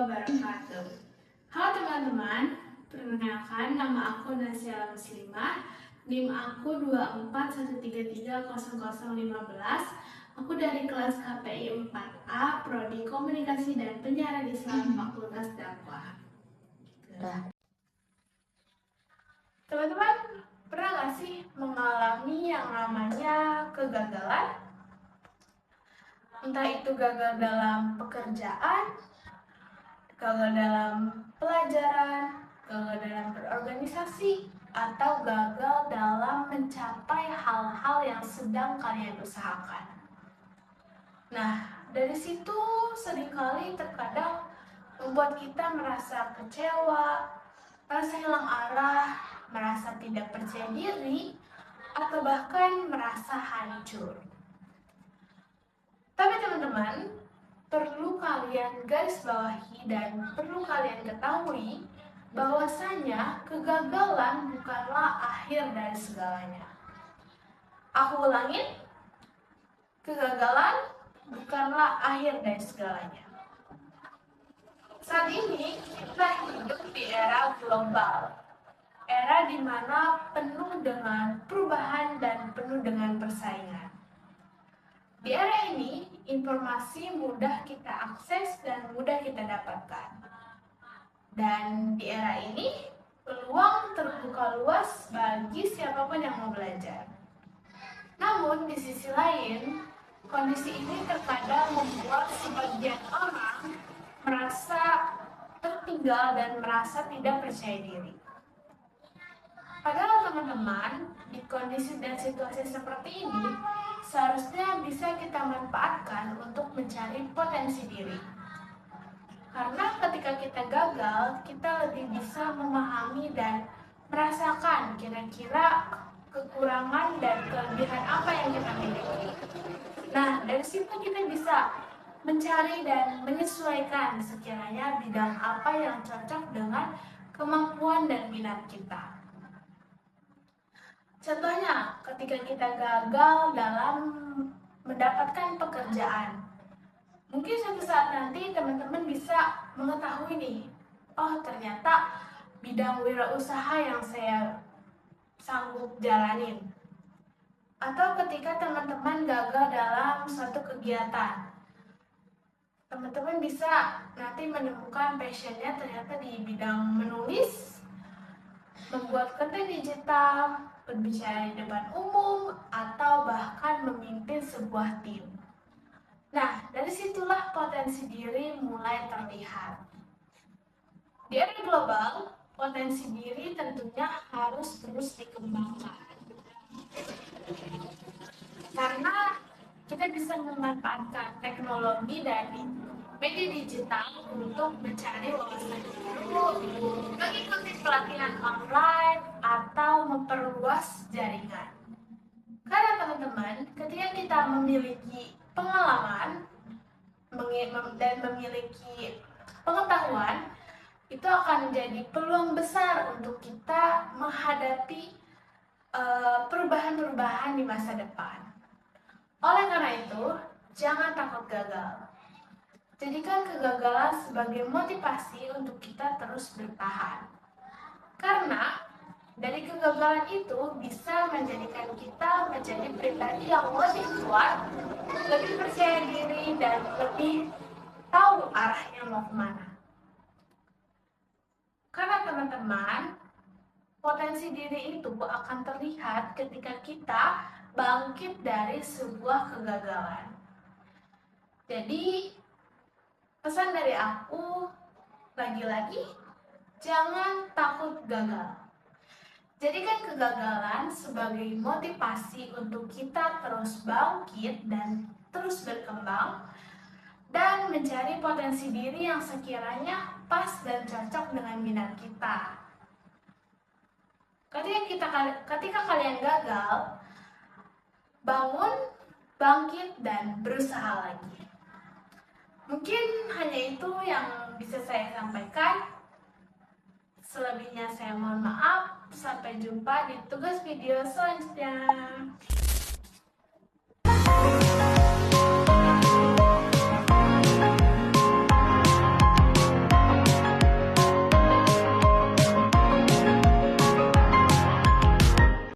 wabarakatuh. Halo teman-teman, perkenalkan nama aku Nasyala Muslimah, NIM aku 241330015. Aku dari kelas KPI 4A, Prodi Komunikasi dan Penyiaran Islam, Fakultas Dakwah. Teman-teman, pernah nggak sih mengalami yang namanya kegagalan? Entah itu gagal dalam pekerjaan, gagal dalam pelajaran, gagal dalam berorganisasi, atau gagal dalam mencapai hal-hal yang sedang kalian usahakan. Nah, dari situ seringkali terkadang membuat kita merasa kecewa, merasa hilang arah, merasa tidak percaya diri, atau bahkan merasa hancur. Tapi teman-teman, perlu kalian garis bawahi dan perlu kalian ketahui bahwasanya kegagalan bukanlah akhir dari segalanya. Aku ulangin, kegagalan bukanlah akhir dari segalanya. Saat ini kita hidup di era global, era di mana penuh dengan perubahan dan penuh dengan persaingan. Di era ini, informasi mudah kita akses dan mudah kita dapatkan. Dan di era ini, peluang terbuka luas bagi siapapun yang mau belajar. Namun, di sisi lain, kondisi ini terkadang membuat sebagian orang merasa tertinggal dan merasa tidak percaya diri. Padahal teman-teman, di kondisi dan situasi seperti ini, seharusnya bisa kita manfaatkan untuk mencari potensi diri. Karena ketika kita gagal, kita lebih bisa memahami dan merasakan kira-kira kekurangan dan kelebihan apa yang kita miliki. Nah, dari situ kita bisa mencari dan menyesuaikan sekiranya bidang apa yang cocok dengan kemampuan dan minat kita. Contohnya, ketika kita gagal dalam mendapatkan pekerjaan, mungkin suatu saat nanti teman-teman bisa mengetahui nih, oh ternyata bidang wirausaha yang saya sanggup jalanin. Atau ketika teman-teman gagal dalam suatu kegiatan, teman-teman bisa nanti menemukan passionnya ternyata di bidang menulis, membuat konten digital, berbicara di depan umum, atau bahkan memimpin sebuah tim. Nah, dari situlah potensi diri mulai terlihat. Di era global, potensi diri tentunya harus terus dikembangkan. Karena kita bisa memanfaatkan teknologi dan media digital untuk mencari wawasan baru, mengikuti pelatihan online, atau memperluas jaringan. Karena teman-teman, ketika kita memiliki pengalaman dan memiliki pengetahuan, itu akan menjadi peluang besar untuk kita menghadapi perubahan-perubahan di masa depan. Oleh karena itu, jangan takut gagal. Jadikan kegagalan sebagai motivasi untuk kita terus bertahan. Karena dari kegagalan itu bisa menjadikan kita menjadi pribadi yang lebih kuat, lebih percaya diri, dan lebih tahu arahnya mau kemana. Karena teman-teman, potensi diri itu akan terlihat ketika kita bangkit dari sebuah kegagalan. Jadi, pesan dari aku, lagi-lagi, jangan takut gagal. Jadikan kegagalan sebagai motivasi untuk kita terus bangkit dan terus berkembang dan mencari potensi diri yang sekiranya pas dan cocok dengan minat kita. Ketika kalian gagal, bangun, bangkit, dan berusaha lagi. Mungkin hanya itu yang bisa saya sampaikan. Selebihnya saya mohon maaf. Sampai jumpa di tugas video selanjutnya.